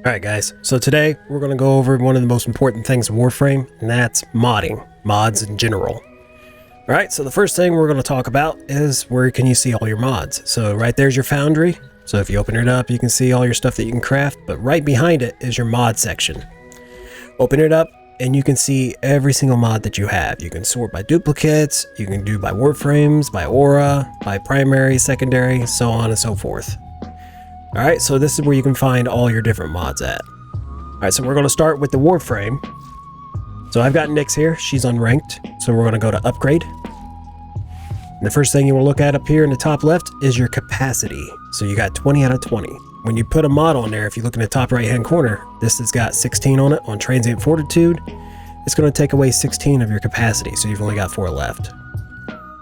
Alright guys, so today we're going to go over one of the most important things in Warframe, and that's modding, mods in general. Alright, so the first thing we're going to talk about is where can you see all your mods. So right there's your foundry, so if you open it up you can see all your stuff that you can craft, but right behind it is your mod section. Open it up and you can see every single mod that you have. You can sort by duplicates, you can do by Warframes, by aura, by primary, secondary, so on and so forth. Alright, so this is where you can find all your different mods at. Alright, so we're going to start with the Warframe. So I've got Nyx here, she's unranked, so we're going to go to upgrade. And the first thing you want to look at up here in the top left is your capacity. So you got 20 out of 20. When you put a mod on there, if you look in the top right hand corner, this has got 16 on it on transient fortitude. It's going to take away 16 of your capacity, so you've only got 4 left.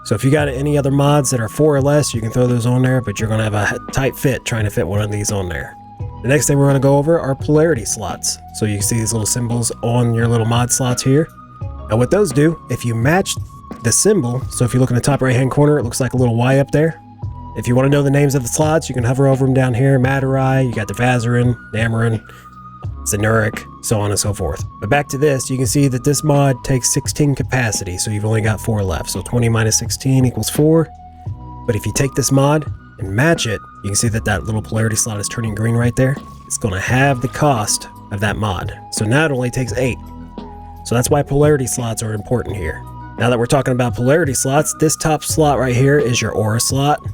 So if you got any other mods that are 4 or less, you can throw those on there, but you're going to have a tight fit trying to fit one of these on there. The next thing we're going to go over are polarity slots. So you can see these little symbols on your little mod slots here. Now what those do, if you match the symbol, so if you look in the top right hand corner, it looks like a little Y up there. If you want to know the names of the slots, you can hover over them down here. Matarai, you got the Vazarin, Namarin, Zenuric, so on and so forth. But back to this, you can see that this mod takes 16 capacity, so you've only got 4 left. So 20 minus 16 equals 4. But if you take this mod and match it, you can see that that little polarity slot is turning green right there. It's going to have the cost of that mod. So now it only takes 8. So that's why polarity slots are important here. Now that we're talking about polarity slots, this top slot right here is your aura slot.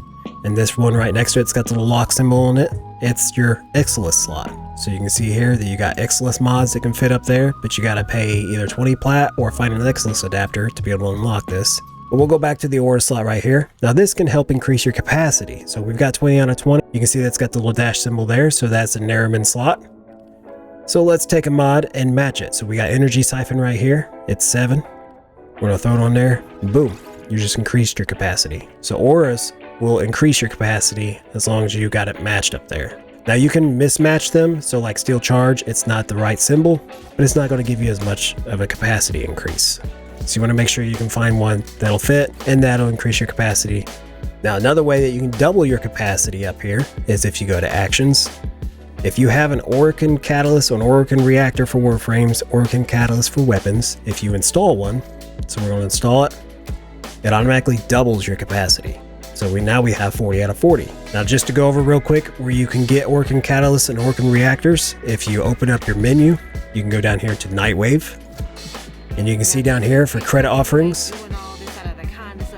And this one right next to it's got the little lock symbol on it. It's your Ixalis slot. So you can see here that you got Ixalis mods that can fit up there, but you got to pay either 20 plat or find an Ixalis adapter to be able to unlock this. But we'll go back to the aura slot right here. Now this can help increase your capacity. So we've got 20 out of 20. You can see that's got the little dash symbol there. So that's a Nariman slot. So let's take a mod and match it. So we got energy siphon right here. It's 7. We're going to throw it on there. Boom. You just increased your capacity. So auras will increase your capacity as long as you got it matched up there. Now you can mismatch them, so like steel charge, it's not the right symbol, but it's not going to give you as much of a capacity increase. So you want to make sure you can find one that'll fit and that'll increase your capacity. Now another way that you can double your capacity up here is if you go to actions. If you have an Orokin Catalyst or an Orokin Reactor for Warframes, Orokin Catalyst for Weapons, if you install one, so we're going to install it, it automatically doubles your capacity. So now we have 40 out of 40. Now just to go over real quick where you can get Orokin Catalysts and Orokin Reactors, if you open up your menu, you can go down here to Nightwave. And you can see down here for credit offerings.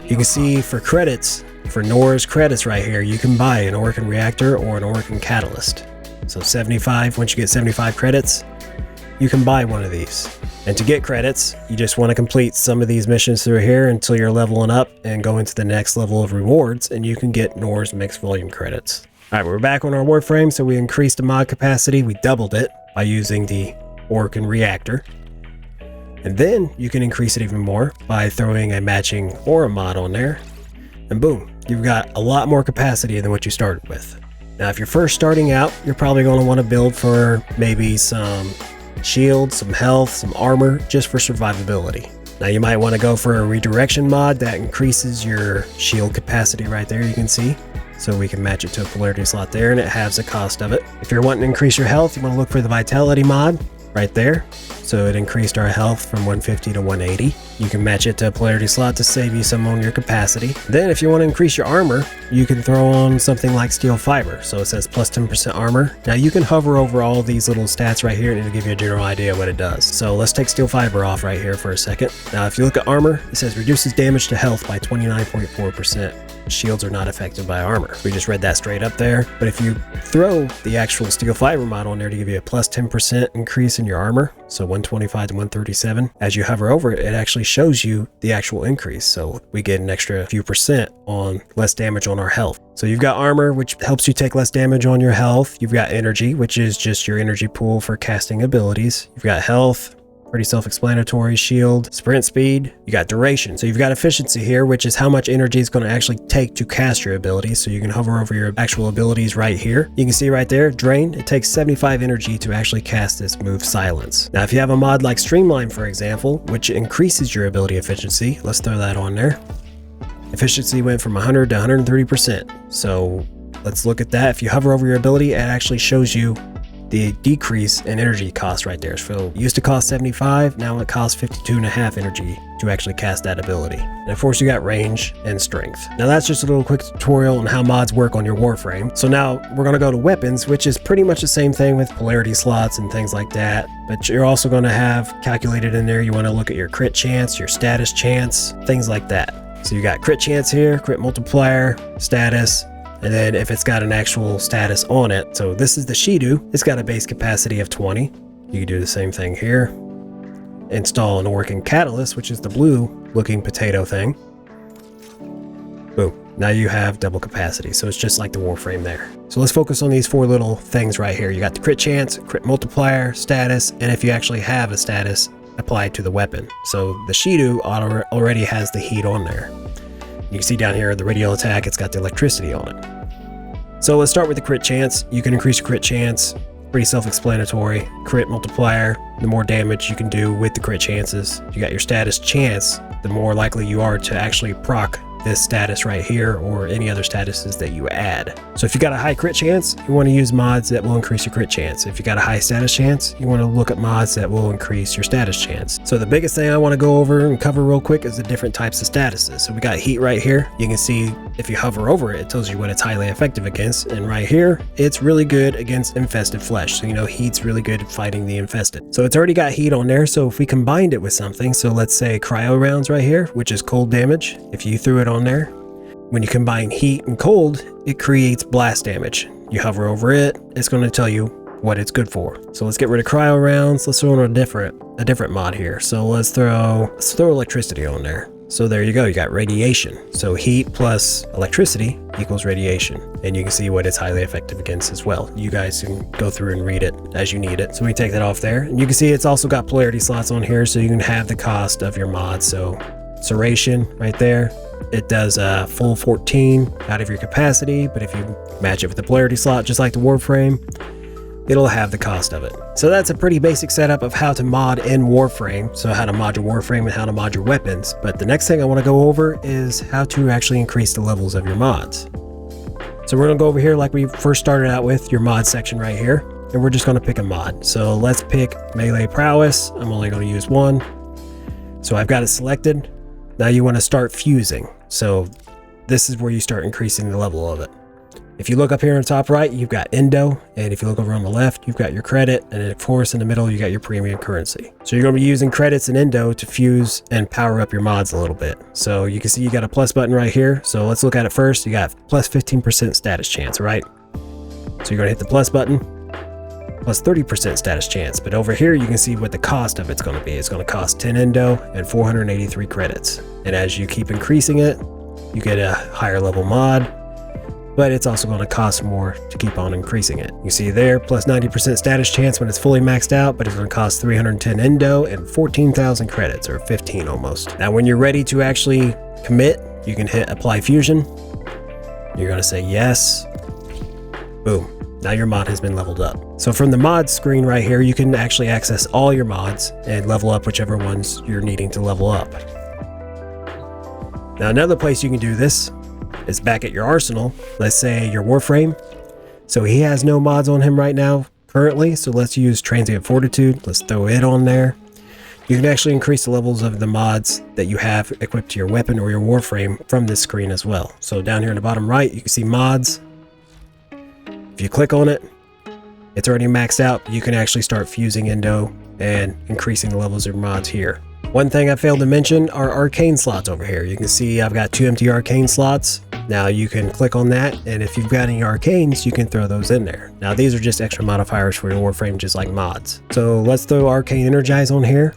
You can see for credits, for Nora's credits right here, you can buy an Orokin Reactor or an Orokin Catalyst. So 75, once you get 75 credits, you can buy one of these. And to get credits, you just want to complete some of these missions through here until you're leveling up and go into the next level of rewards, and you can get Nor's mixed volume credits. Alright, we're back on our Warframe, so we increased the mod capacity. We doubled it by using the Orokin Reactor. And then you can increase it even more by throwing a matching aura mod on there. And boom, you've got a lot more capacity than what you started with. Now if you're first starting out, you're probably going to want to build for maybe some shield, some health, some armor, just for survivability. Now you might want to go for a redirection mod that increases your shield capacity right there, you can see. So we can match it to a polarity slot there, and it halves the cost of it. If you're wanting to increase your health, you want to look for the vitality mod right there. So it increased our health from 150 to 180. You can match it to a polarity slot to save you some on your capacity. Then if you want to increase your armor, you can throw on something like steel fiber. So it says plus 10% armor. Now you can hover over all these little stats right here and it'll give you a general idea what it does. So let's take steel fiber off right here for a second. Now if you look at armor, it says reduces damage to health by 29.4%. Shields are not affected by armor. We just read that straight up there. But if you throw the actual steel fiber mod on there to give you a plus 10% increase in your armor, so 125 to 137, as you hover over it, it actually shows you the actual increase. So we get an extra few percent on less damage on our health. So you've got armor, which helps you take less damage on your health. You've got energy, which is just your energy pool for casting abilities. You've got health, pretty self-explanatory, shield, sprint speed, you got duration. So you've got efficiency here, which is how much energy it's going to actually take to cast your abilities. So you can hover over your actual abilities right here. You can see right there, drain, it takes 75 energy to actually cast this move Silence. Now, if you have a mod like Streamline, for example, which increases your ability efficiency, let's throw that on there. Efficiency went from 100 to 130%. So let's look at that. If you hover over your ability, it actually shows you the decrease in energy cost right there. So it used to cost 75, now it costs 52.5 energy to actually cast that ability. And of course you got range and strength. Now that's just a little quick tutorial on how mods work on your Warframe. So now we're gonna go to weapons, which is pretty much the same thing with polarity slots and things like that. But you're also gonna have calculated in there, you wanna look at your crit chance, your status chance, things like that. So you got crit chance here, crit multiplier, status, and then if it's got an actual status on it. So this is the Shido. It's got a base capacity of 20. You can do the same thing here. Install an working catalyst, which is the blue looking potato thing. Boom. Now you have double capacity. So it's just like the Warframe there. So let's focus on these 4 little things right here. You got the crit chance, crit multiplier, status, and if you actually have a status applied to the weapon. So the Shido already has the heat on there. You can see down here the radial attack, it's got the electricity on it. So let's start with the crit chance. You can increase your crit chance, pretty self-explanatory. Crit multiplier, the more damage you can do with the crit chances. You got your status chance, the more likely you are to actually proc this status right here or any other statuses that you add. So if you got a high crit chance, you want to use mods that will increase your crit chance. If you got a high status chance, you want to look at mods that will increase your status chance. So the biggest thing I want to go over and cover real quick is the different types of statuses. So we got heat right here. You can see if you hover over it, it tells you what it's highly effective against. And right here, it's really good against infested flesh. So you know heat's really good at fighting the infested. So it's already got heat on there. So if we combined it with something, so let's say cryo rounds right here, which is cold damage. If you threw it on there, when you combine heat and cold, it creates blast damage. You hover over it, it's going to tell you what it's good for. So let's get rid of cryo rounds. Let's throw in a different mod here. So let's throw electricity on there. So there you go, you got radiation. So heat plus electricity equals radiation. And you can see what it's highly effective against as well. You guys can go through and read it as you need it. So we take that off there. And you can see it's also got polarity slots on here, so you can have the cost of your mod. So serration right there, it does a full 14 out of your capacity, but if you match it with the polarity slot, just like the Warframe, it'll have the cost of it. So that's a pretty basic setup of how to mod in Warframe. So how to mod your Warframe and how to mod your weapons. But the next thing I want to go over is how to actually increase the levels of your mods. So we're going to go over here like we first started out with, your mod section right here. And we're just going to pick a mod. So let's pick melee prowess. I'm only going to use one. So I've got it selected. Now you want to start fusing. So this is where you start increasing the level of it. If you look up here on the top right, you've got Indo, and if you look over on the left, you've got your credit, and of course in the middle, you got your premium currency. So you're going to be using credits and Indo to fuse and power up your mods a little bit. So you can see you got a plus button right here. So let's look at it first. You got plus 15% status chance, right? So you're going to hit the plus button, plus 30% status chance. But over here, you can see what the cost of it's going to be. It's going to cost 10 Indo and 483 credits. And as you keep increasing it, you get a higher level mod, but it's also going to cost more to keep on increasing it. You see there, plus 90% status chance when it's fully maxed out, but it's going to cost 310 Indo and 14,000 credits, or 15 almost. Now, when you're ready to actually commit, you can hit apply fusion. You're going to say yes. Boom. Now your mod has been leveled up. So from the mods screen right here, you can actually access all your mods and level up whichever ones you're needing to level up. Now another place you can do this is back at your arsenal. Let's say your Warframe. So he has no mods on him right now currently. So let's use Transient Fortitude. Let's throw it on there. You can actually increase the levels of the mods that you have equipped to your weapon or your Warframe from this screen as well. So down here in the bottom right, you can see mods. If you click on it, it's already maxed out. You can actually start fusing Indo and increasing the levels of your mods here. One thing I failed to mention are arcane slots over here. You can see I've got 2 empty arcane slots. Now you can click on that, and if you've got any arcanes, you can throw those in there. Now these are just extra modifiers for your Warframe, just like mods. So let's throw Arcane Energize on here.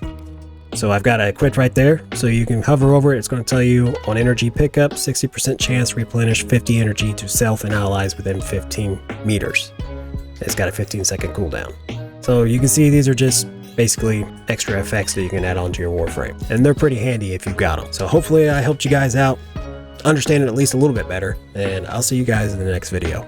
So I've got it equipped right there. So you can hover over it. It's going to tell you on energy pickup, 60% chance replenish 50 energy to self and allies within 15 meters. It's got a 15-second cooldown. So you can see these are just basically extra effects that you can add onto your Warframe. And they're pretty handy if you've got them. So hopefully I helped you guys out, understand it at least a little bit better. And I'll see you guys in the next video.